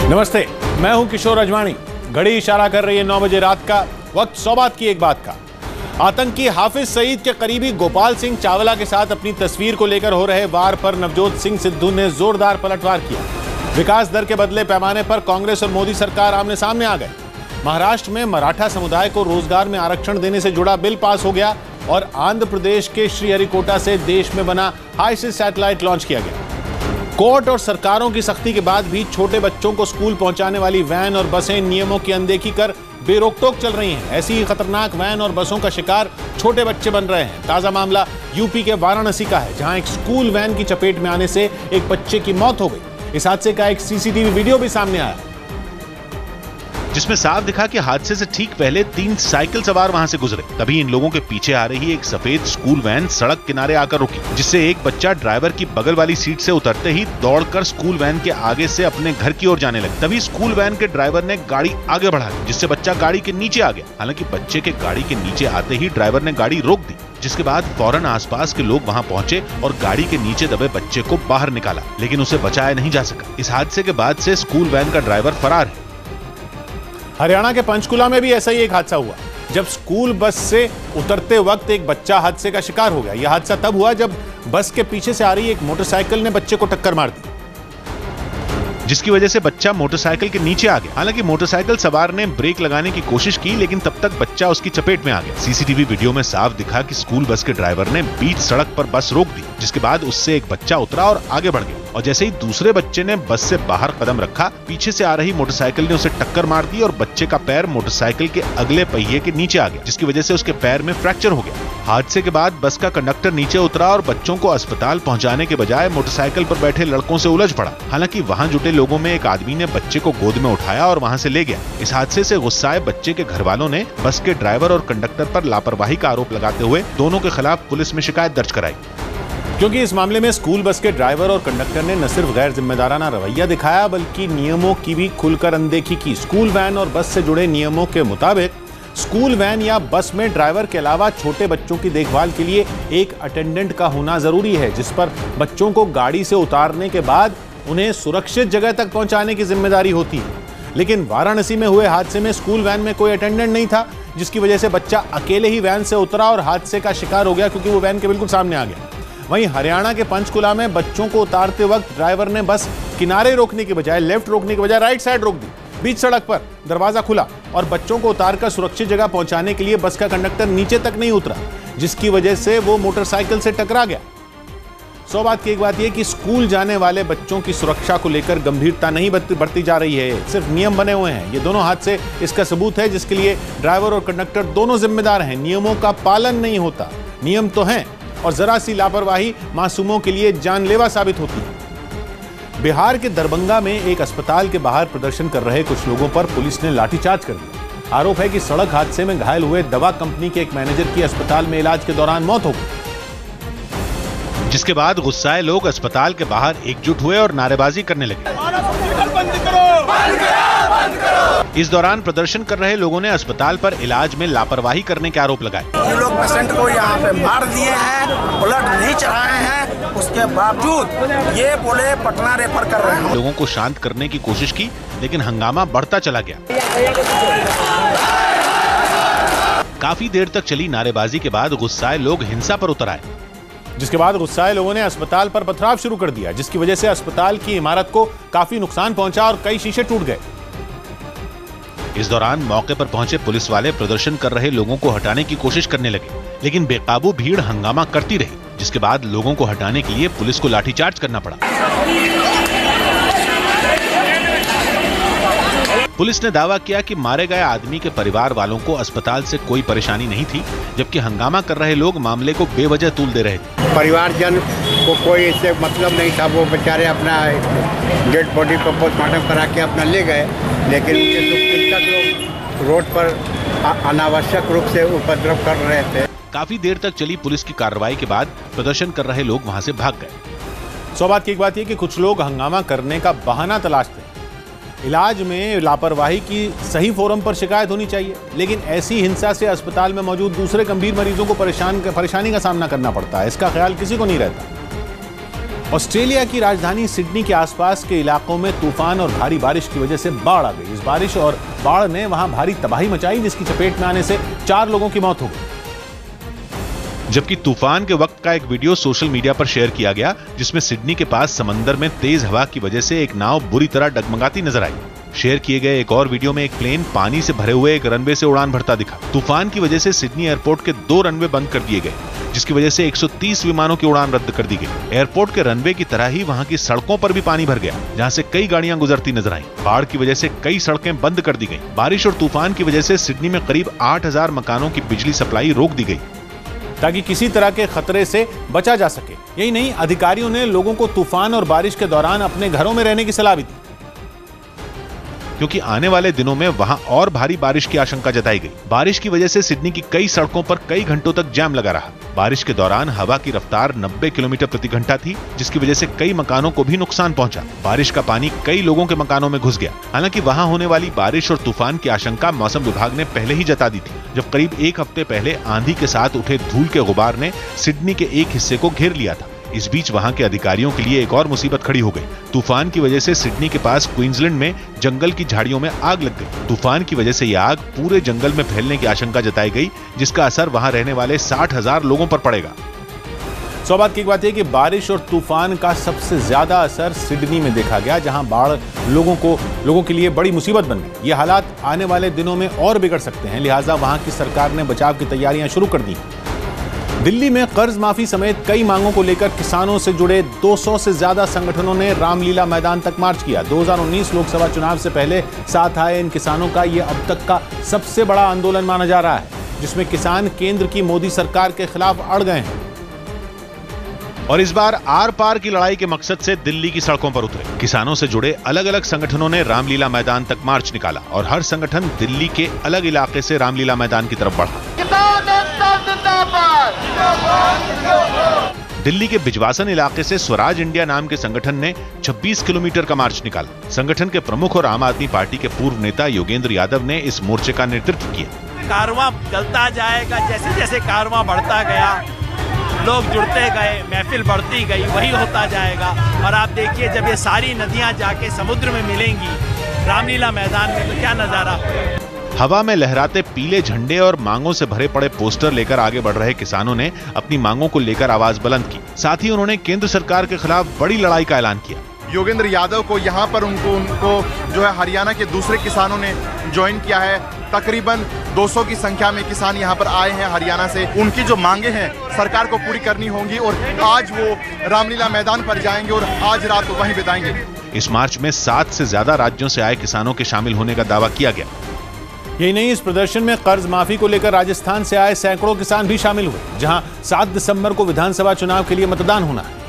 नमस्ते, मैं हूं किशोर अजवाणी। घड़ी इशारा कर रही है 9 बजे रात का। वक्त 100 बात की एक बात का। आतंकी हाफिज सईद के करीबी गोपाल सिंह चावला के साथ अपनी तस्वीर को लेकर हो रहे वार पर नवजोत सिंह सिद्धू ने जोरदार पलटवार किया। विकास दर के बदले पैमाने पर कांग्रेस और मोदी सरकार आमने सामने आ गए। महाराष्ट्र में मराठा समुदाय को रोजगार में आरक्षण देने से जुड़ा बिल पास हो गया और आंध्र प्रदेश के श्रीहरिकोटा से देश में बना हाईसिस सैटेलाइट लॉन्च किया गया। कोर्ट और सरकारों की सख्ती के बाद भी छोटे बच्चों को स्कूल पहुंचाने वाली वैन और बसें नियमों की अनदेखी कर बेरोक-टोक चल रही हैं। ऐसी ही खतरनाक वैन और बसों का शिकार छोटे बच्चे बन रहे हैं। ताजा मामला यूपी के वाराणसी का है, जहां एक स्कूल वैन की चपेट में आने से एक बच्चे की मौत हो गई। इस हादसे का एक सीसीटीवी वीडियो भी सामने आया, जिसमें साफ दिखा कि हादसे से ठीक पहले 3 साइकिल सवार वहां से गुजरे। तभी इन लोगों के पीछे आ रही एक सफेद स्कूल वैन सड़क किनारे आकर रुकी, जिससे एक बच्चा ड्राइवर की बगल वाली सीट से उतरते ही दौड़कर स्कूल वैन के आगे से अपने घर की ओर जाने लगा। तभी स्कूल वैन के ड्राइवर ने गाड़ी आगे बढ़ा दी, जिससे बच्चा गाड़ी के नीचे आ गया। हालांकि बच्चे के गाड़ी के नीचे आते ही ड्राइवर ने गाड़ी रोक दी, जिसके बाद फौरन आसपास के लोग वहां पहुंचे और गाड़ी के नीचे दबे बच्चे को बाहर निकाला, लेकिन उसे बचाया नहीं जा सका। इस हादसे के बाद से स्कूल वैन का ड्राइवर फरार है। हरियाणा के पंचकुला में भी ऐसा ही एक हादसा हुआ, जब स्कूल बस से उतरते वक्त एक बच्चा हादसे का शिकार हो गया। यह हादसा तब हुआ जब बस के पीछे से आ रही एक मोटरसाइकिल ने बच्चे को टक्कर मार दी, जिसकी वजह से बच्चा मोटरसाइकिल के नीचे आ गया। हालांकि मोटरसाइकिल सवार ने ब्रेक लगाने की कोशिश की, लेकिन तब तक बच्चा उसकी चपेट में आ गया। सीसीटीवी वीडियो में साफ दिखा कि स्कूल बस के ड्राइवर ने बीच सड़क पर बस रोक दी, जिसके बाद उससे एक बच्चा उतरा और आगे बढ़ गया। और जैसे ही दूसरे बच्चे ने बस से बाहर कदम रखा, पीछे से आ रही मोटरसाइकिल ने उसे टक्कर मार दी और बच्चे का पैर मोटरसाइकिल के अगले पहिए के नीचे आ गया, जिसकी वजह से उसके पैर में फ्रैक्चर हो गया। हादसे के बाद बस का कंडक्टर नीचे उतरा और बच्चों को अस्पताल पहुंचाने के बजाय मोटरसाइकिल पर बैठे लड़कों से उलझ पड़ा। हालांकि वहां जुटे लोगों में एक आदमी ने बच्चे को गोद में उठाया और वहां से ले गया। इस हादसे से गुस्साए बच्चे के घर वालों ने बस के ड्राइवर और कंडक्टर पर लापरवाही का आरोप लगाते हुए दोनों के खिलाफ पुलिस में शिकायत दर्ज कराई। क्योंकि इस मामले में स्कूल बस के ड्राइवर और कंडक्टर ने न सिर्फ गैर जिम्मेदाराना रवैया दिखाया, बल्कि नियमों की भी खुलकर अनदेखी की। स्कूल वैन और बस से जुड़े नियमों के मुताबिक स्कूल वैन या बस में ड्राइवर के अलावा छोटे बच्चों की देखभाल के लिए एक अटेंडेंट का होना जरूरी है, जिस पर बच्चों को गाड़ी से उतारने के बाद उन्हें सुरक्षित जगह तक पहुंचाने की जिम्मेदारी होती है। लेकिन वाराणसी में हुए हादसे में स्कूल वैन में कोई अटेंडेंट नहीं था, जिसकी वजह से बच्चा अकेले ही वैन से उतरा और हादसे का शिकार हो गया, क्योंकि वो वैन के बिल्कुल सामने आ गया। वहीं हरियाणा के पंचकुला में बच्चों को उतारते वक्त ड्राइवर ने बस किनारे रोकने के बजाय, लेफ्ट रोकने के बजाय राइट साइड रोक दी। बीच सड़क पर दरवाजा खुला और बच्चों को उतारकर सुरक्षित जगह पहुंचाने के लिए बस का कंडक्टर नीचे तक नहीं उतरा, जिसकी वजह से वो मोटरसाइकिल से टकरा गया। 100 बात की एक बात यह कि स्कूल जाने वाले बच्चों की सुरक्षा को लेकर गंभीरता नहीं बढ़ती जा रही है, सिर्फ नियम बने हुए हैं। ये दोनों हादसे इसका सबूत है, जिसके लिए ड्राइवर और कंडक्टर दोनों जिम्मेदार हैं। नियमों का पालन नहीं होता, नियम तो हैं, और जरा सी लापरवाही मासूमों के लिए जानलेवा साबित होती है। बिहार के दरभंगा में एक अस्पताल के बाहर प्रदर्शन कर रहे कुछ लोगों पर पुलिस ने लाठीचार्ज कर दिया। आरोप है कि सड़क हादसे में घायल हुए दवा कंपनी के एक मैनेजर की अस्पताल में इलाज के दौरान मौत हो गई, जिसके बाद गुस्साए लोग अस्पताल के बाहर एकजुट हुए और नारेबाजी करने लगे। इस दौरान प्रदर्शन कर रहे लोगों ने अस्पताल पर इलाज में लापरवाही करने के आरोप लगाए। ये लोग पेशेंट को यहाँ पे मार दिए हैं, ब्लड नहीं चढ़ाए हैं, उसके बावजूद ये बोले पटना रेफर कर रहे हैं। लोगों को शांत करने की कोशिश की, लेकिन हंगामा बढ़ता चला गया। काफी देर तक चली नारेबाजी के बाद गुस्साए लोग हिंसा पर उतर आए, जिसके बाद गुस्साए लोगों ने अस्पताल पर पथराव शुरू कर दिया, जिसकी वजह से अस्पताल की इमारत को काफी नुकसान पहुंचा और कई शीशे टूट गए। इस दौरान मौके पर पहुंचे पुलिस वाले प्रदर्शन कर रहे लोगों को हटाने की कोशिश करने लगे, लेकिन बेकाबू भीड़ हंगामा करती रही, जिसके बाद लोगों को हटाने के लिए पुलिस को लाठीचार्ज करना पड़ा। पुलिस ने दावा किया कि मारे गए आदमी के परिवार वालों को अस्पताल से कोई परेशानी नहीं थी, जबकि हंगामा कर रहे लोग मामले को बेवजह तूल दे रहे थे। परिवारजन को कोई इससे मतलब नहीं था, वो बेचारे अपना डेड बॉडी को पोस्टमार्टम करा के अपना ले गए, लेकिन उनके लोग रोड पर अनावश्यक रूप से उपद्रव कर रहे थे। काफी देर तक चली पुलिस की कार्रवाई के बाद प्रदर्शन कर रहे लोग वहां से भाग गए। 100 बात की एक बात यह कि कुछ लोग हंगामा करने का बहाना तलाशते हैं। इलाज में लापरवाही की सही फोरम पर शिकायत होनी चाहिए, लेकिन ऐसी हिंसा से अस्पताल में मौजूद दूसरे गंभीर मरीजों को परेशानी का सामना करना पड़ता है। इसका ख्याल किसी को नहीं रहता। ऑस्ट्रेलिया की राजधानी सिडनी के आसपास के इलाकों में तूफान और भारी बारिश की वजह से बाढ़ आ गई। इस बारिश और बाढ़ ने वहां भारी तबाही मचाई, जिसकी चपेट में आने से 4 लोगों की मौत हो गई। जबकि तूफान के वक्त का एक वीडियो सोशल मीडिया पर शेयर किया गया, जिसमें सिडनी के पास समंदर में तेज हवा की वजह से एक नाव बुरी तरह डगमगाती नजर आई। शेयर किए गए एक और वीडियो में एक प्लेन पानी से भरे हुए एक रनवे से उड़ान भरता दिखा। तूफान की वजह से सिडनी एयरपोर्ट के 2 रनवे बंद कर दिए गए, जिसकी वजह से 130 विमानों की उड़ान रद्द कर दी गई। एयरपोर्ट के रनवे की तरह ही वहां की सड़कों पर भी पानी भर गया, जहां से कई गाड़ियां गुजरती नजर आईं। बाढ़ की वजह से कई सड़कें बंद कर दी गईं। बारिश और तूफान की वजह से सिडनी में करीब 8000 मकानों की बिजली सप्लाई रोक दी गई, ताकि किसी तरह के खतरे से बचा जा सके। यही नहीं, अधिकारियों ने लोगों को तूफान और बारिश के दौरान अपने घरों में रहने की सलाह भी दी, क्योंकि आने वाले दिनों में वहां और भारी बारिश की आशंका जताई गई। बारिश की वजह से सिडनी की कई सड़कों पर कई घंटों तक जाम लगा रहा। बारिश के दौरान हवा की रफ्तार 90 किलोमीटर प्रति घंटा थी, जिसकी वजह से कई मकानों को भी नुकसान पहुंचा। बारिश का पानी कई लोगों के मकानों में घुस गया। हालांकि वहां होने वाली बारिश और तूफान की आशंका मौसम विभाग ने पहले ही जता दी थी, जब करीब 1 हफ्ते पहले आंधी के साथ उठे धूल के गुबार ने सिडनी के एक हिस्से को घेर लिया था। इस बीच वहां के अधिकारियों के लिए एक और मुसीबत खड़ी हो गई। तूफान की वजह से सिडनी के पास क्वींसलैंड में जंगल की झाड़ियों में आग लग गई। तूफान की वजह से यह आग पूरे जंगल में फैलने की आशंका जताई गई, जिसका असर वहां रहने वाले 60,000 लोगों पर पड़ेगा। सौभाग्य की बात यह कि बारिश और तूफान का सबसे ज्यादा असर सिडनी में देखा गया, जहां बाढ़ लोगों के लिए बड़ी मुसीबत बन गई। ये हालात आने वाले दिनों में और बिगड़ सकते हैं, लिहाजा वहां की सरकार ने बचाव की तैयारियां शुरू कर दी। दिल्ली में कर्ज माफी समेत कई मांगों को लेकर किसानों से जुड़े 200 से ज्यादा संगठनों ने रामलीला मैदान तक मार्च किया। 2019 लोकसभा चुनाव से पहले साथ आए इन किसानों का यह अब तक का सबसे बड़ा आंदोलन माना जा रहा है, जिसमें किसान केंद्र की मोदी सरकार के खिलाफ अड़ गए हैं। और इस बार आर पार की लड़ाई के मकसद से दिल्ली की सड़कों पर उतरे। किसानों से जुड़े अलग अलग संगठनों ने रामलीला मैदान तक मार्च निकाला और हर संगठन दिल्ली के अलग इलाके से रामलीला मैदान की तरफ बढ़ा। दिल्ली के बिजवासन इलाके से स्वराज इंडिया नाम के संगठन ने 26 किलोमीटर का मार्च निकाला। संगठन के प्रमुख और आम आदमी पार्टी के पूर्व नेता योगेंद्र यादव ने इस मोर्चे का नेतृत्व किया। कारवां चलता जाएगा, जैसे जैसे कारवां बढ़ता गया, लोग जुड़ते गए, महफिल बढ़ती गई, वही होता जाएगा। और आप देखिए, जब ये सारी नदियां जाके समुद्र में मिलेंगी रामलीला मैदान में, तो क्या नजारा। हवा में लहराते पीले झंडे और मांगों से भरे पड़े पोस्टर लेकर आगे बढ़ रहे किसानों ने अपनी मांगों को लेकर आवाज बुलंद की। साथ ही उन्होंने केंद्र सरकार के खिलाफ बड़ी लड़ाई का ऐलान किया। योगेंद्र यादव को यहाँ पर उनको जो है हरियाणा के दूसरे किसानों ने ज्वाइन किया है। तकरीबन 200 की संख्या में किसान यहाँ पर आए हैं हरियाणा से। उनकी जो मांगे हैं सरकार को पूरी करनी होंगी और आज वो रामलीला मैदान पर जाएंगे और आज रात वहीं बिताएंगे। इस मार्च में 7 से ज्यादा राज्यों से आए किसानों के शामिल होने का दावा किया गया। यही नहीं, इस प्रदर्शन में कर्ज माफी को लेकर राजस्थान से आए सैकड़ों किसान भी शामिल हुए, जहां 7 दिसंबर को विधानसभा चुनाव के लिए मतदान होना है।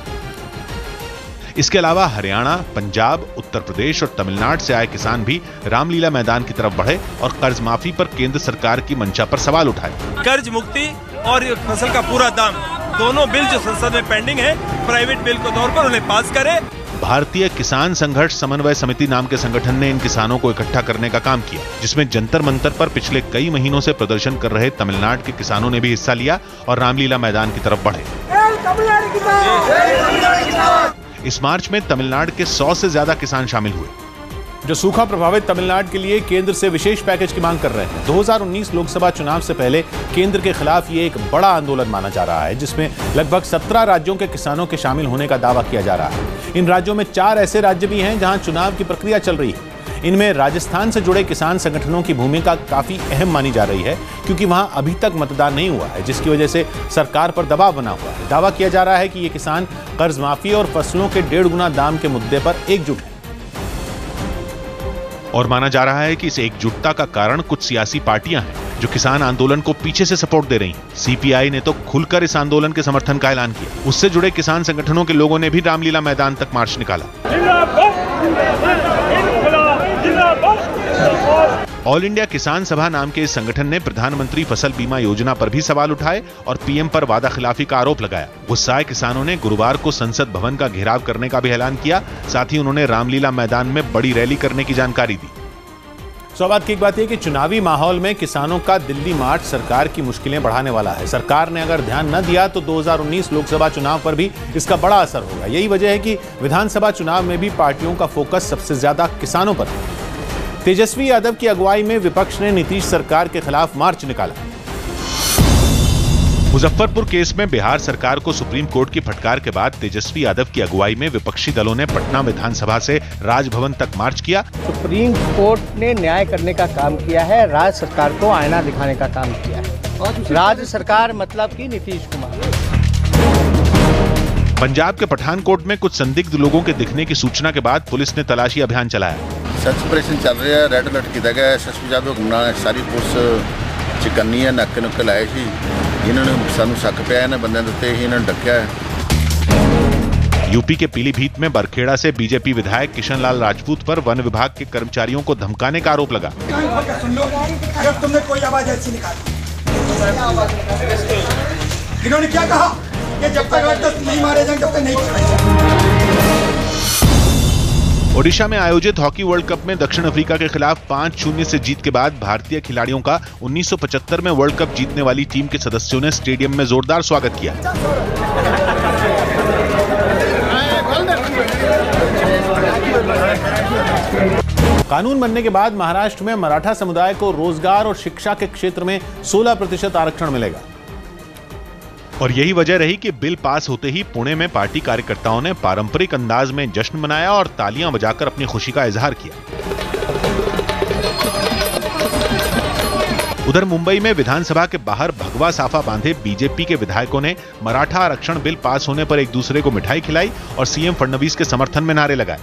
इसके अलावा हरियाणा, पंजाब, उत्तर प्रदेश और तमिलनाडु से आए किसान भी रामलीला मैदान की तरफ बढ़े और कर्ज माफी पर केंद्र सरकार की मंशा पर सवाल उठाए। कर्ज मुक्ति और फसल का पूरा दाम, दोनों बिल जो संसद में पेंडिंग है, प्राइवेट बिल के तौर पर उन्हें पास करे। भारतीय किसान संघर्ष समन्वय समिति नाम के संगठन ने इन किसानों को इकट्ठा करने का काम किया, जिसमें जंतर मंतर पर पिछले कई महीनों से प्रदर्शन कर रहे तमिलनाडु के किसानों ने भी हिस्सा लिया और रामलीला मैदान की तरफ बढ़े। इस मार्च में तमिलनाडु के 100 से ज्यादा किसान शामिल हुए, जो सूखा प्रभावित तमिलनाडु के लिए केंद्र से विशेष पैकेज की मांग कर रहे हैं। 2019 लोकसभा चुनाव से पहले केंद्र के खिलाफ ये एक बड़ा आंदोलन माना जा रहा है, जिसमें लगभग 17 राज्यों के किसानों के शामिल होने का दावा किया जा रहा है। इन राज्यों में 4 ऐसे राज्य भी हैं जहां चुनाव की प्रक्रिया चल रही है। इनमें राजस्थान से जुड़े किसान संगठनों की भूमिका काफी अहम मानी जा रही है, क्योंकि वहां अभी तक मतदान नहीं हुआ है, जिसकी वजह से सरकार पर दबाव बना हुआ है। दावा किया जा रहा है कि ये किसान कर्ज माफी और फसलों के 1.5 गुना दाम के मुद्दे पर एकजुट हैं। और माना जा रहा है कि इस एकजुटता का कारण कुछ सियासी पार्टियां हैं जो किसान आंदोलन को पीछे से सपोर्ट दे रही हैं। सीपीआई ने तो खुलकर इस आंदोलन के समर्थन का ऐलान किया। उससे जुड़े किसान संगठनों के लोगों ने भी रामलीला मैदान तक मार्च निकाला। ऑल इंडिया किसान सभा नाम के इस संगठन ने प्रधानमंत्री फसल बीमा योजना पर भी सवाल उठाए और पीएम पर वादा खिलाफी का आरोप लगाया। गुस्साए किसानों ने गुरुवार को संसद भवन का घेराव करने का भी ऐलान किया। साथ ही उन्होंने रामलीला मैदान में बड़ी रैली करने की जानकारी दी। स्वाभाविक एक बात यह कि चुनावी माहौल में किसानों का दिल्ली मार्च सरकार की मुश्किलें बढ़ाने वाला है। सरकार ने अगर ध्यान न दिया तो 2019 लोकसभा चुनाव पर भी इसका बड़ा असर होगा। यही वजह है कि विधानसभा चुनाव में भी पार्टियों का फोकस सबसे ज्यादा किसानों पर है। तेजस्वी यादव की अगुवाई में विपक्ष ने नीतीश सरकार के खिलाफ मार्च निकाला। मुजफ्फरपुर केस में बिहार सरकार को सुप्रीम कोर्ट की फटकार के बाद तेजस्वी यादव की अगुवाई में विपक्षी दलों ने पटना विधानसभा से राजभवन तक मार्च किया। सुप्रीम कोर्ट ने न्याय करने का काम किया है, राज्य सरकार को आईना दिखाने का काम किया है। राज्य सरकार मतलब कि नीतीश कुमार। पंजाब के पठानकोट में कुछ संदिग्ध लोगों के दिखने की सूचना के बाद पुलिस ने तलाशी अभियान चलाया। सर्च ऑपरेशन चल रहा है, रेड अलर्ट किया गया। एसएसपी यादव सारी पुलिस चिकन्नी है, नाके नुके लाए सी। इन्होंने सानू शक पिया इन्होंने बंदे उत्ते ही इन्होंने डकिया है। यूपी के पीलीभीत में बरखेड़ा से बीजेपी विधायक किशन लाल राजपूत पर वन विभाग के कर्मचारियों को धमकाने का आरोप लगा। तुमने कोई आवाज ऐसी निकाली, इन्होंने क्या कहा कि जब तक नहीं मारे जाएंगे तब तक नहीं। ओडिशा में आयोजित हॉकी वर्ल्ड कप में दक्षिण अफ्रीका के खिलाफ 5-0 से जीत के बाद भारतीय खिलाड़ियों का 1975 में वर्ल्ड कप जीतने वाली टीम के सदस्यों ने स्टेडियम में जोरदार स्वागत किया। कानून बनने के बाद महाराष्ट्र में मराठा समुदाय को रोजगार और शिक्षा के क्षेत्र में 16% आरक्षण मिलेगा। और यही वजह रही कि बिल पास होते ही पुणे में पार्टी कार्यकर्ताओं ने पारंपरिक अंदाज में जश्न मनाया और तालियां बजाकर अपनी खुशी का इजहार किया। उधर मुंबई में विधानसभा के बाहर भगवा साफा बांधे बीजेपी के विधायकों ने मराठा आरक्षण बिल पास होने पर एक दूसरे को मिठाई खिलाई और सीएम फडणवीस के समर्थन में नारे लगाए।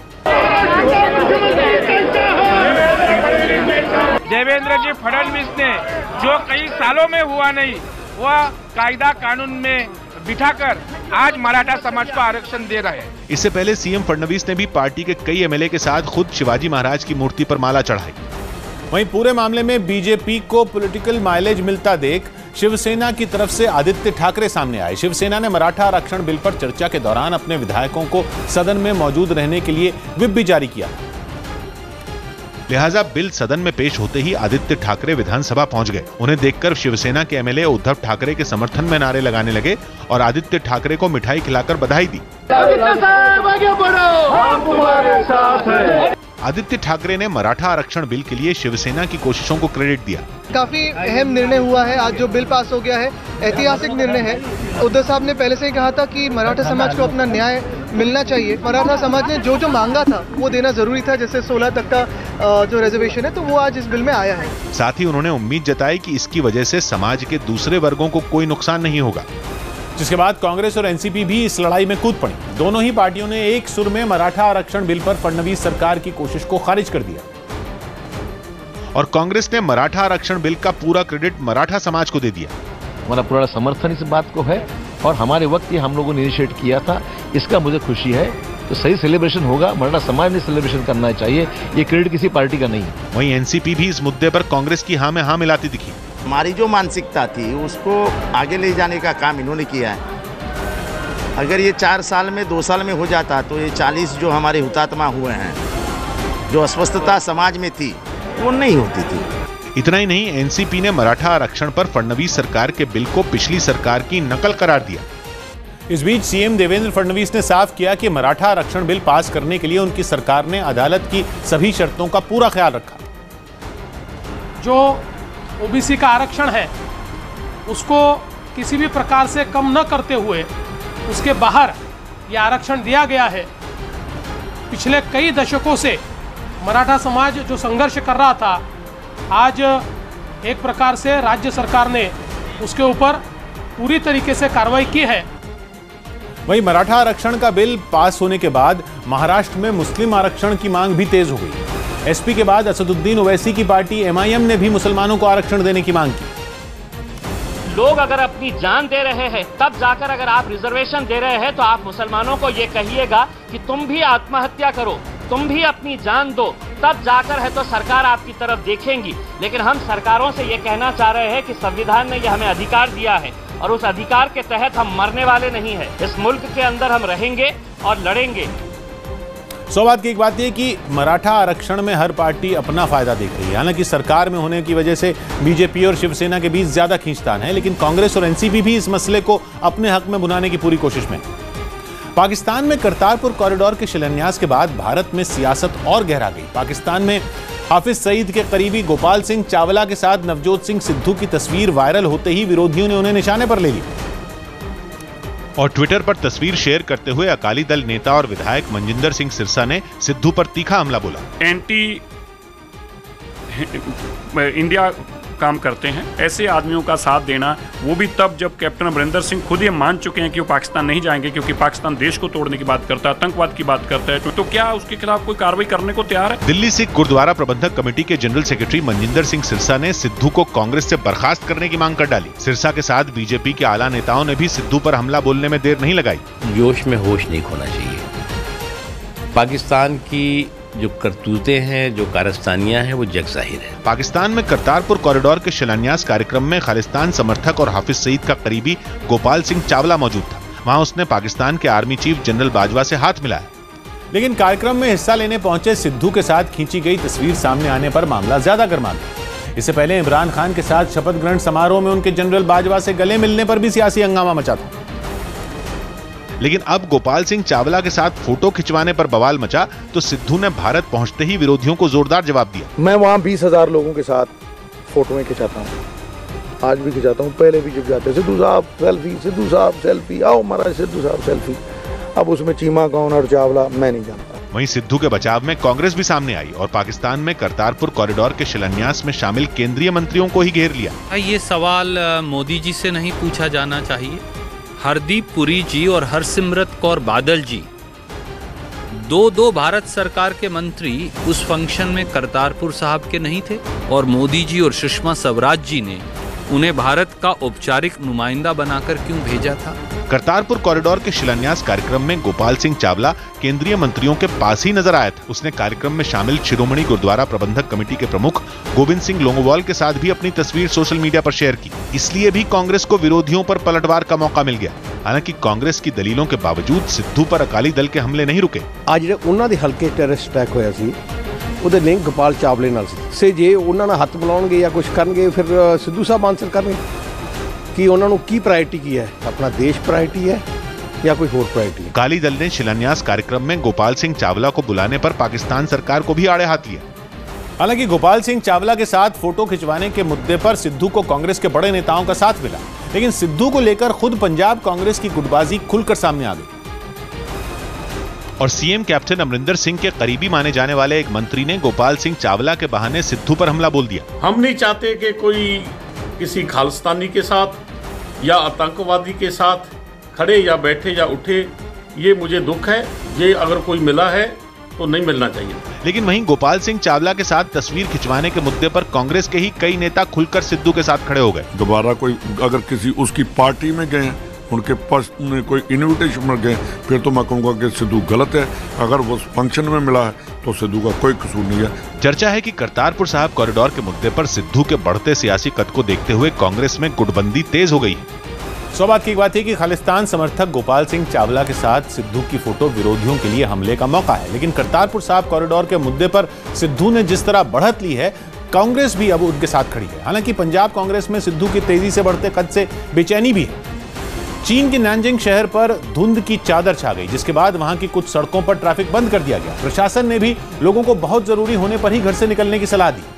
देवेंद्र जी फडणवीस ने जो कई सालों में हुआ नहीं, वह कायदा कानून में बिठाकर आज मराठा समाज को आरक्षण दे रहे हैं। इससे पहले सीएम फडणवीस ने भी पार्टी के कई एमएलए के साथ खुद शिवाजी महाराज की मूर्ति पर माला चढ़ाई। वहीं पूरे मामले में बीजेपी को पॉलिटिकल माइलेज मिलता देख शिवसेना की तरफ से आदित्य ठाकरे सामने आए। शिवसेना ने मराठा आरक्षण बिल पर चर्चा के दौरान अपने विधायकों को सदन में मौजूद रहने के लिए व्हिप भी जारी किया। लिहाजा बिल सदन में पेश होते ही आदित्य ठाकरे विधानसभा पहुंच गए। उन्हें देखकर शिवसेना के एमएलए उद्धव ठाकरे के समर्थन में नारे लगाने लगे और आदित्य ठाकरे को मिठाई खिलाकर बधाई दी। आदित्य ठाकरे ने मराठा आरक्षण बिल के लिए शिवसेना की कोशिशों को क्रेडिट दिया। काफी अहम निर्णय हुआ है आज जो बिल पास हो गया है, ऐतिहासिक निर्णय है। उद्धव साहब ने पहले से ही कहा था कि मराठा समाज को अपना न्याय मिलना चाहिए। मराठा समाज ने जो मांगा था वो देना जरूरी था, जैसे 16 तक का जो रिजर्वेशन है, तो वो आज इस बिल में आया है। साथ ही उन्होंने उम्मीद जताई कि इसकी वजह से समाज के दूसरे वर्गों को कोई नुकसान नहीं होगा। जिसके बाद कांग्रेस और एनसीपी भी इस लड़ाई में कूद पड़ी। दोनों ही पार्टियों ने एक सुर में मराठा आरक्षण बिल पर फडणवीस सरकार की कोशिश को खारिज कर दिया। और कांग्रेस ने मराठा आरक्षण बिल का पूरा क्रेडिट मराठा समाज को दे दिया। हमारा पूरा समर्थन इस बात को है और हमारे वक्त ये हम लोगों ने इनिशिएट किया था, इसका मुझे खुशी है। तो सही सेलिब्रेशन होगा, मराठा समाज ने सेलिब्रेशन करना चाहिए, ये क्रेडिट किसी पार्टी का नहीं है। वहीं एनसीपी भी इस मुद्दे पर कांग्रेस की हाँ में हाँ मिलाती दिखी। हमारी जो मानसिकता थी उसको आगे ले जाने का काम इन्होंने किया है। अगर ये 4 साल में 2 साल में हो जाता तो ये 40 जो हमारे हुतात्मा हुए हैं, जो अस्वस्थता समाज में थी, वो नहीं होती थी। इतना ही नहीं, एनसीपी ने मराठा आरक्षण पर फडणवीस सरकार के बिल को पिछली सरकार की नकल करार दिया। इस बीच सीएम देवेंद्र फडणवीस ने साफ किया कि मराठा आरक्षण बिल पास करने के लिए उनकी सरकार ने अदालत की सभी शर्तों का पूरा ख्याल रखा। जो ओबीसी का आरक्षण है उसको किसी भी प्रकार से कम न करते हुए उसके बाहर यह आरक्षण दिया गया है। पिछले कई दशकों से मराठा समाज जो संघर्ष कर रहा था, आज एक प्रकार से राज्य सरकार ने उसके ऊपर पूरी तरीके से कार्रवाई की है। वहीं मराठा आरक्षण का बिल पास होने के बाद महाराष्ट्र में मुस्लिम आरक्षण की मांग भी तेज हो गई। एसपी के बाद असदुद्दीन ओवैसी की पार्टी एमआईएम ने भी मुसलमानों को आरक्षण देने की मांग की। लोग अगर अपनी जान दे रहे हैं तब जाकर अगर आप रिजर्वेशन दे रहे हैं तो आप मुसलमानों को ये कहिएगा कि तुम भी आत्महत्या करो, तुम भी अपनी जान दो, तब जाकर है तो सरकार आपकी तरफ देखेंगी। लेकिन हम सरकारों से ये कहना चाह रहे हैं कि संविधान ने ये हमें अधिकार दिया है और उस अधिकार के तहत हम मरने वाले नहीं हैं। इस मुल्क के अंदर हम रहेंगे और लड़ेंगे। सौभाग्य की एक बात यह कि मराठा आरक्षण में हर पार्टी अपना फायदा देख रही है। हालांकि सरकार में होने की वजह से बीजेपी और शिवसेना के बीच ज्यादा खींचतान है, लेकिन कांग्रेस और एनसीपी भी इस मसले को अपने हक में बुनाने की पूरी कोशिश में। पाकिस्तान में करतारपुर कॉरिडोर के शिलान्यास के बाद भारत में सियासत और गहरा गई। पाकिस्तान में हाफिज सईद के करीबी गोपाल सिंह चावला के साथ नवजोत सिंह सिद्धू की तस्वीर वायरल होते ही विरोधियों ने उन्हें निशाने पर ले लिया और ट्विटर पर तस्वीर शेयर करते हुए अकाली दल नेता और विधायक मनजिंदर सिंह सिरसा ने सिद्धू पर तीखा हमला बोला। एंटी इंडिया काम करते हैं, ऐसे आदमियों का साथ देना, वो भी तब जब कैप्टन अमरिंदर सिंह खुद ये मान चुके हैं कि वो पाकिस्तान नहीं जाएंगे क्योंकि पाकिस्तान देश को तोड़ने की बात करता है, आतंकवाद की बात करता है, तो क्या उसके खिलाफ कोई कार्रवाई करने को तैयार है? दिल्ली सिख गुरुद्वारा प्रबंधक कमेटी के जनरल सेक्रेटरी मनजिंदर सिंह सिरसा ने सिद्धू को कांग्रेस से बर्खास्त करने की मांग कर डाली। सिरसा के साथ बीजेपी के आला नेताओं ने भी सिद्धू पर हमला बोलने में देर नहीं लगाई। जोश में होश नहीं खोना चाहिए। पाकिस्तान की जो करतूतें हैं, जो कारस्तानियां हैं, वो जग जाहिर है। पाकिस्तान में करतारपुर कॉरिडोर के शिलान्यास कार्यक्रम में खालिस्तान समर्थक और हाफिज सईद का करीबी गोपाल सिंह चावला मौजूद था। वहां उसने पाकिस्तान के आर्मी चीफ जनरल बाजवा से हाथ मिलाया। लेकिन कार्यक्रम में हिस्सा लेने पहुंचे सिद्धू के साथ खींची गई तस्वीर सामने आने पर मामला ज्यादा गर्मा गया। इससे पहले इमरान खान के साथ शपथ ग्रहण समारोह में उनके जनरल बाजवा से गले मिलने पर भी सियासी हंगामा मचा था। लेकिन अब गोपाल सिंह चावला के साथ फोटो खिंचवाने पर बवाल मचा तो सिद्धू ने भारत पहुंचते ही विरोधियों को जोरदार जवाब दिया। मैं वहां 20,000 लोगों के साथ फोटोएं खिंचाता हूं, आज भी खिंचाता हूं, पहले भी जब जाते सिद्धू साहब सेल्फी, सिद्धू साहब सेल्फी, आओ महाराज सिद्धू साहब सेल्फी। अब उसमें चीमा कौन और चावला मैं नहीं जानता। वहीं सिद्धू के बचाव में कांग्रेस भी सामने आई और पाकिस्तान में करतारपुर कॉरिडोर के शिलान्यास में शामिल केंद्रीय मंत्रियों को ही घेर लिया। ये सवाल मोदी जी से नहीं पूछा जाना चाहिए। हरदीप पुरी जी और हरसिमरत कौर बादल जी दो भारत सरकार के मंत्री उस फंक्शन में करतारपुर साहब के नहीं थे और मोदी जी और सुषमा स्वराज जी ने उन्हें भारत का औपचारिक नुमाइंदा बनाकर क्यों भेजा था? करतारपुर कॉरिडोर के शिलान्यास कार्यक्रम में गोपाल सिंह चावला केंद्रीय मंत्रियों के पास ही नजर आया था। उसने कार्यक्रम में शामिल शिरोमणि गुरुद्वारा प्रबंधक कमेटी के प्रमुख गोविंद सिंह लोंगोवाल के साथ भी अपनी तस्वीर सोशल मीडिया पर शेयर की। इसलिए भी कांग्रेस को विरोधियों पर पलटवार का मौका मिल गया। हालांकि कांग्रेस की दलीलों के बावजूद सिद्धू पर अकाली दल के हमले नहीं रुके। आज जो उन्होंने हल्के टेररिस्ट अटैक होया सी ਉਹਦੇ ਲਿੰਕ ਗੋਪਾਲ ਚਾਵਲੇ ਨਾਲ ਸੀ ਜੇ ਉਹਨਾਂ ਨਾਲ ਹੱਥ ਮਿਲਾਉਣਗੇ ਜਾਂ ਕੁਝ ਕਰਨਗੇ ਫਿਰ ਸਿੱਧੂ ਸਾਹਿਬ ਆਨਸਰ ਕਰਨਗੇ ਕਿ ਉਹਨਾਂ ਨੂੰ ਕੀ ਪ੍ਰਾਇੋਰਟੀ ਕੀ ਹੈ, अपना देश प्रायोरिटी है या कोई और प्रायोरिटी है। अकाली दल ने शिलान्यास कार्यक्रम में गोपाल सिंह चावला को बुलाने पर पाकिस्तान सरकार को भी आड़े हाथ लिया। हालांकि गोपाल सिंह चावला के साथ फोटो खिंचवाने के मुद्दे पर सिद्धू को कांग्रेस के बड़े नेताओं का साथ मिला, लेकिन सिद्धू को लेकर खुद पंजाब कांग्रेस की गुटबाजी खुलकर सामने आ गई और सीएम कैप्टन अमरिंदर सिंह के करीबी माने जाने वाले एक मंत्री ने गोपाल सिंह चावला के बहाने सिद्धू पर हमला बोल दिया। हम नहीं चाहते कि कोई किसी खालिस्तानी के साथ या आतंकवादी के साथ खड़े या बैठे या उठे, ये मुझे दुख है। ये अगर कोई मिला है तो नहीं मिलना चाहिए। लेकिन वहीं गोपाल सिंह चावला के साथ तस्वीर खिंचवाने के मुद्दे पर कांग्रेस के ही कई नेता खुलकर सिद्धू के साथ खड़े हो गए। दोबारा कोई अगर किसी उसकी पार्टी में गए, उनके पास कोई इन्विटेशन में गए, फिर तो मैं कहूँगा कि सिद्धू गलत है। अगर वो फंक्शन में मिला है तो सिद्धू का कोई कसूर नहीं है। चर्चा है कि करतारपुर साहब कॉरिडोर के मुद्दे पर सिद्धू के बढ़ते सियासी कद को देखते हुए कांग्रेस में गुटबंदी तेज हो गई। सौभाग्य की बात है कि खालिस्तान समर्थक गोपाल सिंह चावला के साथ सिद्धू की फोटो विरोधियों के लिए हमले का मौका है, लेकिन करतारपुर साहब कॉरिडोर के मुद्दे पर सिद्धू ने जिस तरह बढ़त ली है, कांग्रेस भी अब उनके साथ खड़ी है। हालांकि पंजाब कांग्रेस में सिद्धू की तेजी से बढ़ते कद से बेचैनी भी है। चीन के नानजिंग शहर पर धुंध की चादर छा गई, जिसके बाद वहां की कुछ सड़कों पर ट्रैफिक बंद कर दिया गया। प्रशासन ने भी लोगों को बहुत जरूरी होने पर ही घर से निकलने की सलाह दी,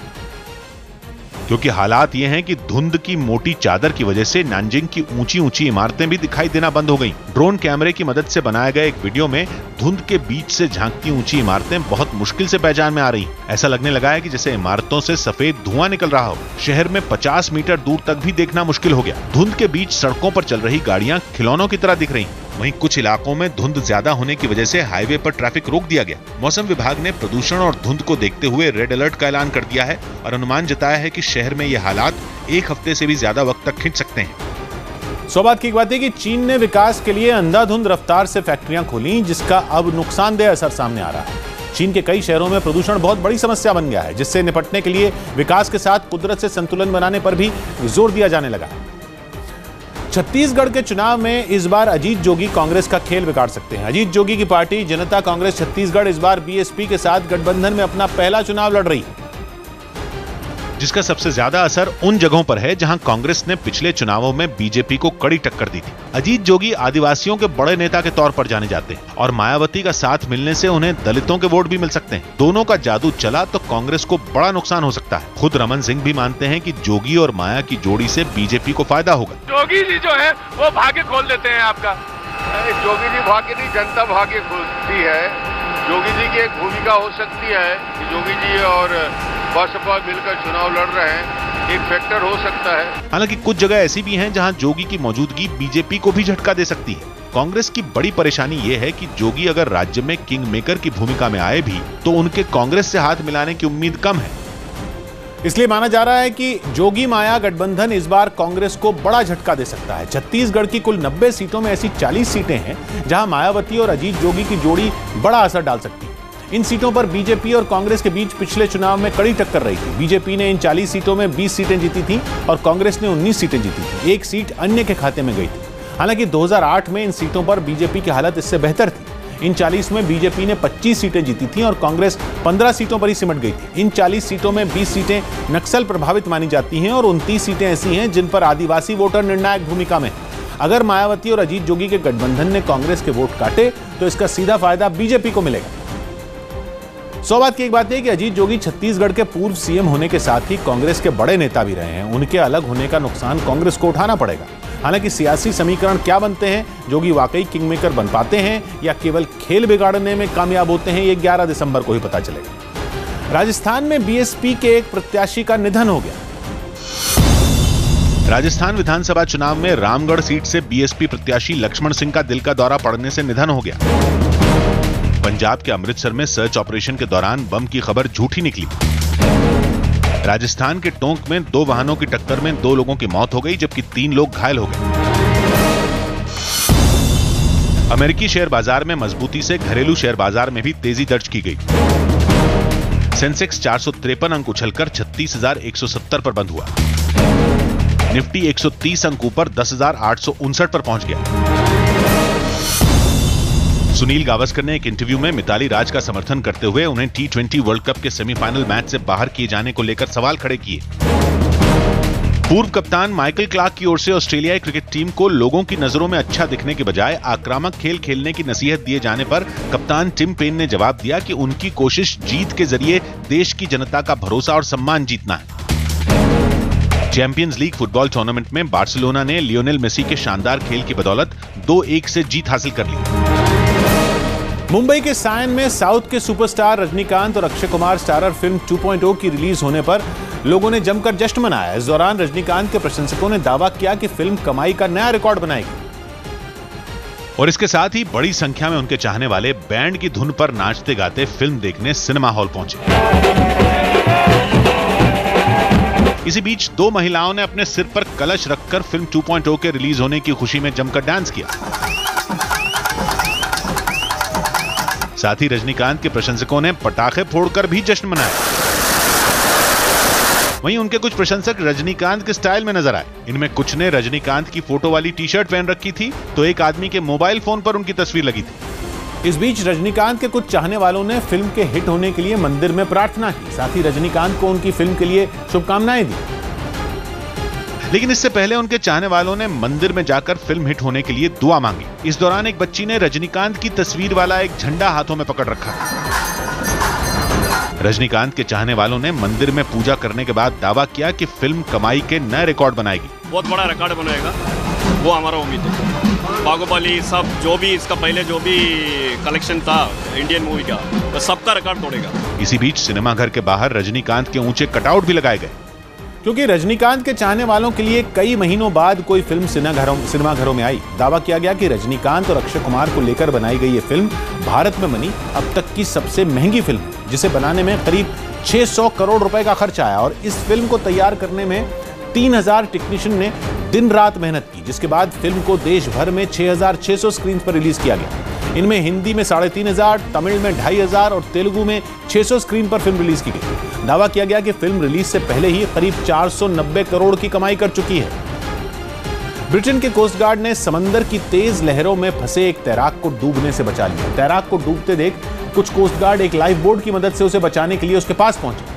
क्योंकि हालात ये हैं कि धुंध की मोटी चादर की वजह से नानजिंग की ऊंची ऊंची इमारतें भी दिखाई देना बंद हो गईं। ड्रोन कैमरे की मदद से बनाए गए एक वीडियो में धुंध के बीच से झांकती ऊंची इमारतें बहुत मुश्किल से पहचान में आ रही। ऐसा लगने लगा है कि जैसे इमारतों से सफेद धुआं निकल रहा हो। शहर में 50 मीटर दूर तक भी देखना मुश्किल हो गया। धुंध के बीच सड़कों पर चल रही गाड़ियां खिलौनों की तरह दिख रही। वहीं कुछ इलाकों में धुंध ज्यादा होने की वजह से हाईवे पर ट्रैफिक रोक दिया गया। मौसम विभाग ने प्रदूषण और धुंध को देखते हुए रेड अलर्ट का ऐलान कर दिया है और अनुमान जताया है कि शहर में ये हालात एक हफ्ते से भी ज्यादा वक्त तक खिंच सकते हैं। सौभाग्य की बात है कि चीन ने विकास के लिए अंधाधुंध रफ्तार से फैक्ट्रियां खोली, जिसका अब नुकसानदेह असर सामने आ रहा है। चीन के कई शहरों में प्रदूषण बहुत बड़ी समस्या बन गया है, जिससे निपटने के लिए विकास के साथ कुदरत से संतुलन बनाने पर भी जोर दिया जाने लगा है। छत्तीसगढ़ के चुनाव में इस बार अजीत जोगी कांग्रेस का खेल बिगाड़ सकते हैं। अजीत जोगी की पार्टी जनता कांग्रेस छत्तीसगढ़ इस बार बीएसपी के साथ गठबंधन में अपना पहला चुनाव लड़ रही है, जिसका सबसे ज्यादा असर उन जगहों पर है जहां कांग्रेस ने पिछले चुनावों में बीजेपी को कड़ी टक्कर दी थी। अजीत जोगी आदिवासियों के बड़े नेता के तौर पर जाने जाते हैं और मायावती का साथ मिलने से उन्हें दलितों के वोट भी मिल सकते हैं। दोनों का जादू चला तो कांग्रेस को बड़ा नुकसान हो सकता है। खुद रमन सिंह भी मानते हैं कि जोगी और माया की जोड़ी से बीजेपी को फायदा होगा। जोगी जी जो है वो भाग्य खोल देते हैं आपका। जोगी जी भाग्य नहीं, जनता भाग्य खोलती है। जोगी जी की एक भूमिका हो सकती है कि जोगी जी और बसपा मिलकर चुनाव लड़ रहे हैं, एक फैक्टर हो सकता है। हालांकि कुछ जगह ऐसी भी हैं जहां जोगी की मौजूदगी बीजेपी को भी झटका दे सकती है। कांग्रेस की बड़ी परेशानी ये है कि जोगी अगर राज्य में किंग मेकर की भूमिका में आए भी तो उनके कांग्रेस से हाथ मिलाने की उम्मीद कम है। इसलिए माना जा रहा है कि जोगी माया गठबंधन इस बार कांग्रेस को बड़ा झटका दे सकता है। छत्तीसगढ़ की कुल 90 सीटों में ऐसी 40 सीटें हैं जहां मायावती और अजीत जोगी की जोड़ी बड़ा असर डाल सकती है। इन सीटों पर बीजेपी और कांग्रेस के बीच पिछले चुनाव में कड़ी टक्कर रही थी। बीजेपी ने इन 40 सीटों में 20 सीटें जीती थी और कांग्रेस ने 19 सीटें जीती थी। एक सीट अन्य के खाते में गई थी। हालांकि 2008 में इन सीटों पर बीजेपी की हालत इससे बेहतर थी। इन 40 में बीजेपी ने 25 सीटें जीती थी और कांग्रेस 15 सीटों पर ही सिमट गई थी। इन 40 सीटों में 20 सीटें नक्सल प्रभावित मानी जाती हैं और 29 सीटें ऐसी हैं जिन पर आदिवासी वोटर निर्णायक भूमिका में। अगर मायावती और अजीत जोगी के गठबंधन ने कांग्रेस के वोट काटे तो इसका सीधा फायदा बीजेपी को मिलेगा। 100 बात की एक बात है कि अजीत जोगी छत्तीसगढ़ के पूर्व सीएम होने के साथ ही कांग्रेस के बड़े नेता भी रहे हैं। उनके अलग होने का नुकसान कांग्रेस को उठाना पड़ेगा। हालांकि सियासी समीकरण क्या बनते हैं, जोगी वाकई किंगमेकर बन पाते हैं या केवल खेल बिगाड़ने में कामयाब होते हैं, ये 11 दिसंबर को ही पता चलेगा। राजस्थान में बीएसपी के एक प्रत्याशी का निधन हो गया। राजस्थान विधानसभा चुनाव में रामगढ़ सीट से बीएसपी प्रत्याशी लक्ष्मण सिंह का दिल का दौरा पड़ने से निधन हो गया। पंजाब के अमृतसर में सर्च ऑपरेशन के दौरान बम की खबर झूठी निकली। राजस्थान के टोंक में 2 वाहनों की टक्कर में 2 लोगों की मौत हो गई जबकि 3 लोग घायल हो गए। अमेरिकी शेयर बाजार में मजबूती से घरेलू शेयर बाजार में भी तेजी दर्ज की गई। सेंसेक्स 453 अंक उछलकर 36,170 पर बंद हुआ। निफ्टी 130 अंक ऊपर 10,859 पर पहुंच गया। सुनील गावस्कर ने एक इंटरव्यू में मिताली राज का समर्थन करते हुए उन्हें T20 वर्ल्ड कप के सेमीफाइनल मैच से बाहर किए जाने को लेकर सवाल खड़े किए। पूर्व कप्तान माइकल क्लार्क की ओर से ऑस्ट्रेलियाई क्रिकेट टीम को लोगों की नजरों में अच्छा दिखने के बजाय आक्रामक खेल खेलने की नसीहत दिए जाने पर कप्तान टिम पेन ने जवाब दिया कि उनकी कोशिश जीत के जरिए देश की जनता का भरोसा और सम्मान जीतना है। चैंपियंस लीग फुटबॉल टूर्नामेंट में बार्सिलोना ने लियोनेल मेसी के शानदार खेल की बदौलत 2-1 से जीत हासिल कर ली। मुंबई के सायन में साउथ के सुपरस्टार रजनीकांत और अक्षय कुमार स्टारर फिल्म 2.0 की रिलीज होने पर लोगों ने जमकर जश्न मनाया। इस दौरान रजनीकांत के प्रशंसकों ने दावा किया कि फिल्म कमाई का नया रिकॉर्ड बनाएगी और इसके साथ ही बड़ी संख्या में उनके चाहने वाले बैंड की धुन पर नाचते गाते फिल्म देखने सिनेमा हॉल पहुंचे। इसी बीच 2 महिलाओं ने अपने सिर पर कलश रखकर फिल्म 2.0 के रिलीज होने की खुशी में जमकर डांस किया। साथ ही रजनीकांत के प्रशंसकों ने पटाखे फोड़कर भी जश्न मनाया। वहीं उनके कुछ प्रशंसक रजनीकांत के स्टाइल में नजर आए। इनमें कुछ ने रजनीकांत की फोटो वाली टी-शर्ट पहन रखी थी तो एक आदमी के मोबाइल फोन पर उनकी तस्वीर लगी थी। इस बीच रजनीकांत के कुछ चाहने वालों ने फिल्म के हिट होने के लिए मंदिर में प्रार्थना की। साथ ही रजनीकांत को उनकी फिल्म के लिए शुभकामनाएं दी। लेकिन इससे पहले उनके चाहने वालों ने मंदिर में जाकर फिल्म हिट होने के लिए दुआ मांगी। इस दौरान एक बच्ची ने रजनीकांत की तस्वीर वाला एक झंडा हाथों में पकड़ रखा। रजनीकांत के चाहने वालों ने मंदिर में पूजा करने के बाद दावा किया कि फिल्म कमाई के नए रिकॉर्ड बनाएगी। बहुत बड़ा रिकॉर्ड बनाएगा, वो हमारा उम्मीद है। बाहुबली सब जो भी इसका पहले जो भी कलेक्शन था इंडियन मूवी का, तो सबका रिकॉर्ड तोड़ेगा। इसी बीच सिनेमाघर के बाहर रजनीकांत के ऊंचे कटआउट भी लगाए गए। क्योंकि रजनीकांत के चाहने वालों के लिए कई महीनों बाद कोई फिल्म सिनेमाघरों में आई। दावा किया गया कि रजनीकांत और अक्षय कुमार को लेकर बनाई गई ये फिल्म भारत में बनी अब तक की सबसे महंगी फिल्म है, जिसे बनाने में करीब 600 करोड़ रुपए का खर्च आया। और इस फिल्म को तैयार करने में 3000 टेक्नीशियन ने दिन रात मेहनत की, जिसके बाद फिल्म को देश भर में 6600 स्क्रीन पर रिलीज किया गया। इनमें हिंदी में 3500, तमिल में 2500 और तेलुगु में 600 स्क्रीन पर फिल्म रिलीज की गई। दावा किया गया कि फिल्म रिलीज से पहले ही करीब 490 करोड़ की कमाई कर चुकी है। ब्रिटेन के कोस्ट गार्ड ने समंदर की तेज लहरों में फंसे एक तैराक को डूबने से बचा लिया। तैराक को डूबते देख कुछ कोस्ट गार्ड एक लाइफ बोट की मदद से उसे बचाने के लिए उसके पास पहुंचे।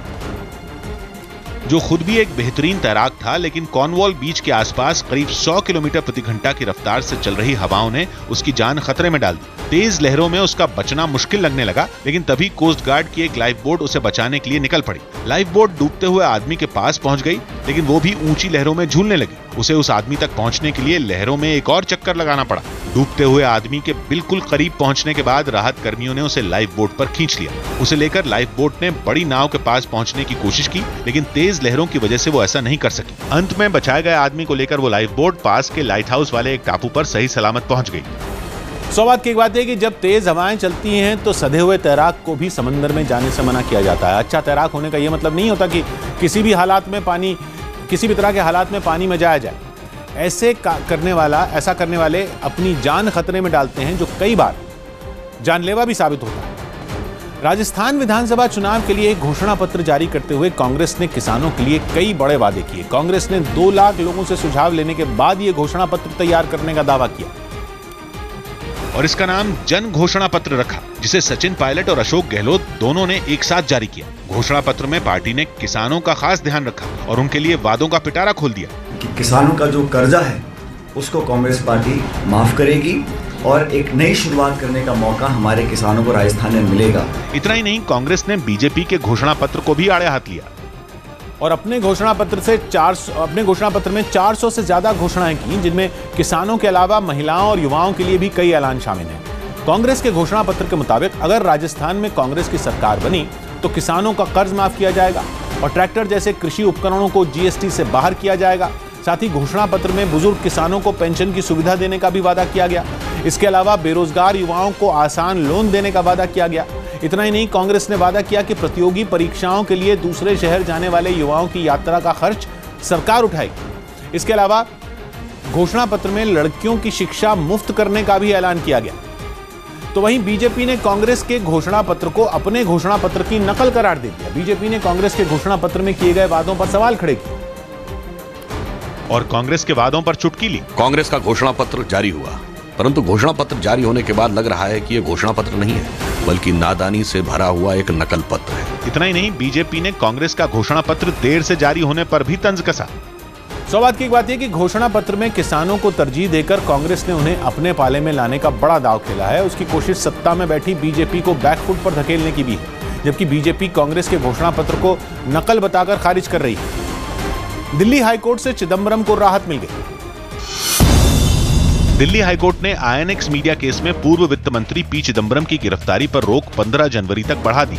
जो खुद भी एक बेहतरीन तैराक था, लेकिन कॉर्नवॉल बीच के आसपास करीब 100 किलोमीटर प्रति घंटा की रफ्तार से चल रही हवाओं ने उसकी जान खतरे में डाल दी। तेज लहरों में उसका बचना मुश्किल लगने लगा, लेकिन तभी कोस्ट गार्ड की एक लाइफ बोट उसे बचाने के लिए निकल पड़ी। लाइफ बोट डूबते हुए आदमी के पास पहुंच गई, लेकिन वो भी ऊंची लहरों में झूलने लगी। उसे उस आदमी तक पहुंचने के लिए लहरों में एक और चक्कर लगाना पड़ा। डूबते हुए आदमी के बिल्कुल करीब पहुंचने के बाद राहत कर्मियों ने उसे लाइफ बोट पर खींच लिया। उसे लेकर लाइफ बोट ने बड़ी नाव के पास पहुंचने की कोशिश की, लेकिन तेज लहरों की वजह से वो ऐसा नहीं कर सकी। अंत में बचाए गए आदमी को लेकर वो लाइफ बोट पास के लाइट हाउस वाले एक टापू पर सही सलामत पहुंच गई। सौभाग्य की बात है कि जब तेज हवाएं चलती हैं तो सधे हुए तैराक को भी समंदर में जाने से मना किया जाता है। अच्छा तैराक होने का यह मतलब नहीं होता कि किसी भी तरह के हालात में पानी में जाया जाए। ऐसा करने वाले अपनी जान खतरे में डालते हैं, जो कई बार जानलेवा भी साबित होता है। राजस्थान विधानसभा चुनाव के लिए एक घोषणा पत्र जारी करते हुए कांग्रेस ने किसानों के लिए कई बड़े वादे किए। कांग्रेस ने 2 लाख लोगों से सुझाव लेने के बाद यह घोषणा पत्र तैयार करने का दावा किया और इसका नाम जन घोषणा पत्र रखा, जिसे सचिन पायलट और अशोक गहलोत दोनों ने एक साथ जारी किया। घोषणा पत्र में पार्टी ने किसानों का खास ध्यान रखा और उनके लिए वादों का पिटारा खोल दिया कि किसानों का जो कर्जा है उसको कांग्रेस पार्टी माफ करेगी और एक नई शुरुआत करने का मौका हमारे किसानों को राजस्थान में मिलेगा। इतना ही नहीं, कांग्रेस ने बीजेपी के घोषणा पत्र को भी आड़े हाथ लिया और अपने घोषणा पत्र में 400 से ज्यादा घोषणाएं की, जिनमें किसानों के अलावा महिलाओं और युवाओं के लिए भी कई ऐलान शामिल हैं। कांग्रेस के घोषणा पत्र के मुताबिक अगर राजस्थान में कांग्रेस की सरकार बनी तो किसानों का कर्ज माफ किया जाएगा और ट्रैक्टर जैसे कृषि उपकरणों को जीएसटी से बाहर किया जाएगा। साथ ही घोषणा पत्र में बुजुर्ग किसानों को पेंशन की सुविधा देने का भी वादा किया गया। इसके अलावा बेरोजगार युवाओं को आसान लोन देने का वादा किया गया। इतना ही नहीं, कांग्रेस ने वादा किया कि प्रतियोगी परीक्षाओं के लिए दूसरे शहर जाने वाले युवाओं की यात्रा का खर्च सरकार उठाएगी। इसके अलावा घोषणा पत्र में लड़कियों की शिक्षा मुफ्त करने का भी ऐलान किया गया। तो वहीं बीजेपी ने कांग्रेस के घोषणा पत्र को अपने घोषणा पत्र की नकल करार दे दिया। बीजेपी ने कांग्रेस के घोषणा पत्र में किए गए वादों पर सवाल खड़े किए और कांग्रेस के वादों पर चुटकी ली। कांग्रेस का घोषणा पत्र जारी हुआ, परंतु घोषणा पत्र जारी होने के बाद लग रहा है कि यह घोषणा पत्र नहीं है, बल्कि नादानी से भरा हुआ एक नकल पत्र है। इतना ही नहीं, बीजेपी ने कांग्रेस का घोषणा पत्र देर से जारी होने पर भी तंज कसा। सौभाग्य की बात यह कि घोषणा पत्र में किसानों को तरजीह देकर कांग्रेस ने उन्हें अपने पाले में लाने का बड़ा दांव खेला है। उसकी कोशिश सत्ता में बैठी बीजेपी को बैकफुट पर धकेलने की भी है, जबकि बीजेपी कांग्रेस के घोषणा पत्र को नकल बताकर खारिज कर रही है। दिल्ली हाईकोर्ट से चिदंबरम को राहत मिल गई। दिल्ली हाईकोर्ट ने आईएनएक्स मीडिया केस में पूर्व वित्त मंत्री पी चिदंबरम की गिरफ्तारी पर रोक 15 जनवरी तक बढ़ा दी।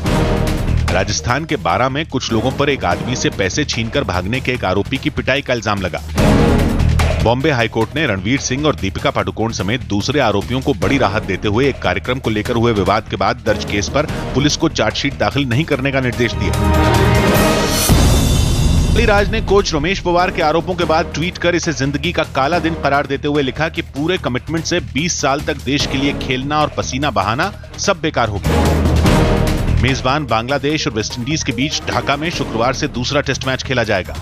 राजस्थान के बारा में कुछ लोगों पर एक आदमी से पैसे छीनकर भागने के एक आरोपी की पिटाई का इल्जाम लगा। बॉम्बे हाईकोर्ट ने रणवीर सिंह और दीपिका पादुकोण समेत दूसरे आरोपियों को बड़ी राहत देते हुए एक कार्यक्रम को लेकर हुए विवाद के बाद दर्ज केस पर पुलिस को चार्जशीट दाखिल नहीं करने का निर्देश दिया। राज ने कोच रमेश पवार के आरोपों के बाद ट्वीट कर इसे जिंदगी का काला दिन करार देते हुए लिखा कि पूरे कमिटमेंट से 20 साल तक देश के लिए खेलना और पसीना बहाना सब बेकार हो गया। मेजबान बांग्लादेश और वेस्टइंडीज के बीच ढाका में शुक्रवार से दूसरा टेस्ट मैच खेला जाएगा।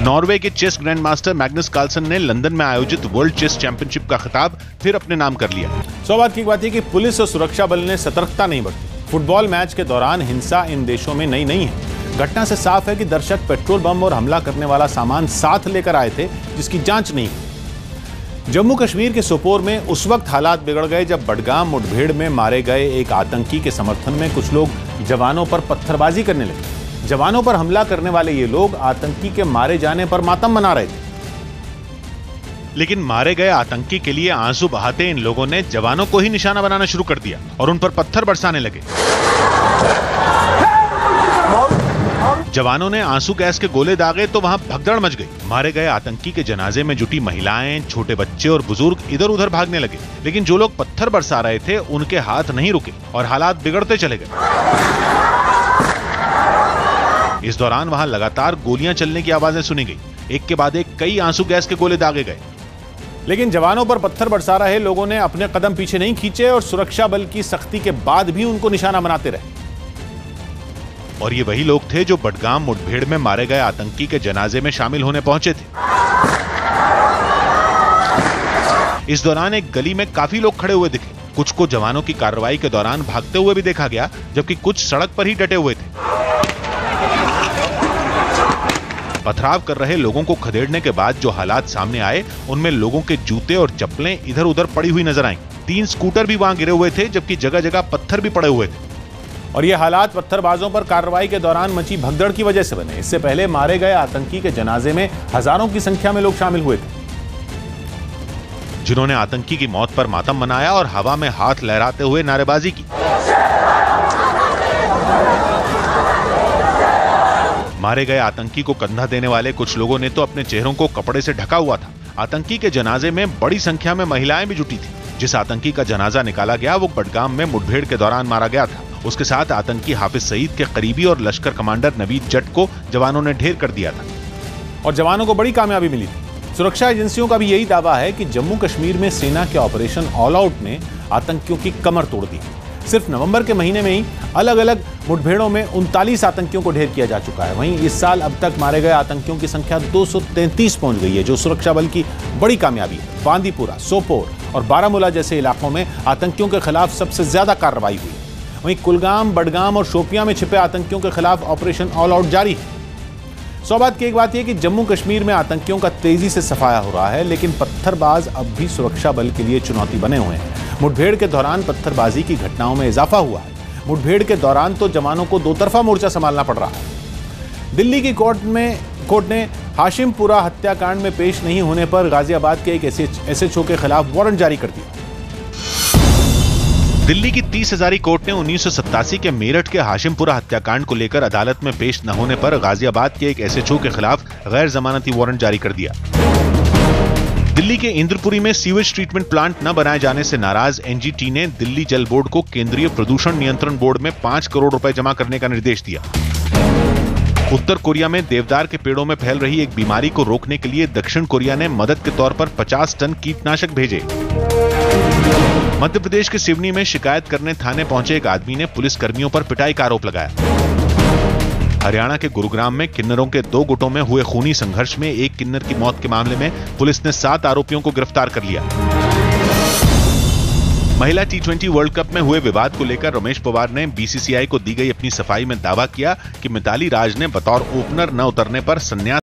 नॉर्वे के chess grand master Magnus Carlsen ने लंदन में आयोजित वर्ल्ड चेस चैंपियनशिप का खिताब फिर अपने नाम कर लिया। सौभाग्य की बात है कि पुलिस और सुरक्षा बल ने सतर्कता नहीं बरती। फुटबॉल मैच के दौरान हिंसा इन देशों में नई नहीं है। घटना से साफ है कि दर्शक पेट्रोल बम और हमला करने वाला सामान साथ लेकर आए थे, जिसकी जांच नहीं हुई। जम्मू कश्मीर के सोपोर में उस वक्त हालात बिगड़ गए जब बडगाम मुठभेड़ में मारे गए एक आतंकी के समर्थन में कुछ लोग जवानों पर पत्थरबाजी करने लगे। जवानों पर हमला करने वाले ये लोग आतंकी के मारे जाने पर मातम मना रहे थे, लेकिन मारे गए आतंकी के लिए आंसू बहाते इन लोगों ने जवानों को ही निशाना बनाना शुरू कर दिया और उन पर पत्थर बरसाने लगे। जवानों ने आंसू गैस के गोले दागे तो वहां भगदड़ मच गई। मारे गए आतंकी के जनाजे में जुटी महिलाएं, छोटे बच्चे और बुजुर्ग इधर उधर भागने लगे, लेकिन जो लोग पत्थर बरसा रहे थे उनके हाथ नहीं रुके और हालात बिगड़ते चले गए। इस दौरान वहां लगातार गोलियां चलने की आवाजें सुनी गई। एक के बाद एक कई आंसू गैस के गोले दागे गए, लेकिन जवानों पर पत्थर बरसा रहे लोगों ने अपने कदम पीछे नहीं खींचे और सुरक्षा बल की सख्ती के बाद भी उनको निशाना बनाते रहे। और ये वही लोग थे जो बडगाम मुठभेड़ में मारे गए आतंकी के जनाजे में शामिल होने पहुंचे थे। इस दौरान एक गली में काफी लोग खड़े हुए दिखे। कुछ को जवानों की कार्रवाई के दौरान भागते हुए भी देखा गया, जबकि कुछ सड़क पर ही डटे हुए थे। पथराव कर रहे लोगों को खदेड़ने के बाद जो हालात सामने आए, उनमें लोगों के जूते और चप्पलें इधर उधर पड़ी हुई नजर आईं। 3 स्कूटर भी वहां गिरे हुए थे, जबकि जगह जगह पत्थर भी पड़े हुए थे। और ये हालात पत्थरबाजों पर कार्रवाई के दौरान मची भगदड़ की वजह से बने। इससे पहले मारे गए आतंकी के जनाजे में हजारों की संख्या में लोग शामिल हुए थे, जिन्होंने आतंकी की मौत पर मातम मनाया और हवा में हाथ लहराते हुए नारेबाजी की। मारे गए आतंकी को कंधा देने वाले कुछ लोगों ने तो अपने चेहरों को कपड़े से ढका हुआ था। आतंकी के जनाजे में बड़ी संख्या में महिलाएं भी जुटी थी। जिस आतंकी का जनाजा निकाला गया वो बडगाम में मुठभेड़ के दौरान मारा गया था। उसके साथ आतंकी हाफिज सईद के करीबी और लश्कर कमांडर नवीद जट को जवानों ने ढेर कर दिया था और जवानों को बड़ी कामयाबी मिली थी। सुरक्षा एजेंसियों का भी यही दावा है कि जम्मू कश्मीर में सेना के ऑपरेशन ऑल आउट ने आतंकियों की कमर तोड़ दी। सिर्फ नवंबर के महीने में ही अलग अलग मुठभेड़ों में 39 आतंकियों को ढेर किया जा चुका है। वहीं इस साल अब तक मारे गए आतंकियों की संख्या 233 पहुंच गई है, जो सुरक्षा बल की बड़ी कामयाबी है। बांदीपुरा, सोपोर और बारामूला जैसे इलाकों में आतंकियों के खिलाफ सबसे ज्यादा कार्रवाई हुई है। वहीं कुलगाम, बडगाम और शोपियां में छिपे आतंकियों के खिलाफ ऑपरेशन ऑल आउट जारी है। सौभाग्य की एक बात यह कि जम्मू कश्मीर में आतंकियों का तेजी से सफाया हो रहा है, लेकिन पत्थरबाज अब भी सुरक्षा बल के लिए चुनौती बने हुए हैं। मुठभेड़ के दौरान पत्थरबाजी की घटनाओं में इजाफा हुआ है। मुठभेड़ के दौरान तो जवानों को दोतरफा मोर्चा संभालना पड़ रहा है। दिल्ली की कोर्ट ने हाशिमपुरा हत्याकांड में पेश नहीं होने पर गाजियाबाद के एक एसएचओ के खिलाफ वारंट जारी कर दिया। दिल्ली की 30 हजारी कोर्ट ने 1987 के मेरठ के हाशिमपुरा हत्याकांड को लेकर अदालत में पेश न होने पर गाजियाबाद के एक एसएचओ के खिलाफ गैर जमानती वारंट जारी कर दिया। दिल्ली के इंद्रपुरी में सीवेज ट्रीटमेंट प्लांट न बनाए जाने से नाराज एनजीटी ने दिल्ली जल बोर्ड को केंद्रीय प्रदूषण नियंत्रण बोर्ड में 5 करोड़ रुपए जमा करने का निर्देश दिया। उत्तर कोरिया में देवदार के पेड़ों में फैल रही एक बीमारी को रोकने के लिए दक्षिण कोरिया ने मदद के तौर पर 50 टन कीटनाशक भेजे। मध्य प्रदेश के सिवनी में शिकायत करने थाने पहुंचे एक आदमी ने पुलिस कर्मियों पर पिटाई का आरोप लगाया। हरियाणा के गुरुग्राम में किन्नरों के 2 गुटों में हुए खूनी संघर्ष में एक किन्नर की मौत के मामले में पुलिस ने 7 आरोपियों को गिरफ्तार कर लिया। महिला T20 वर्ल्ड कप में हुए विवाद को लेकर रमेश पवार ने बीसीसीआई को दी गई अपनी सफाई में दावा किया कि मिताली राज ने बतौर ओपनर न उतरने पर संन्यास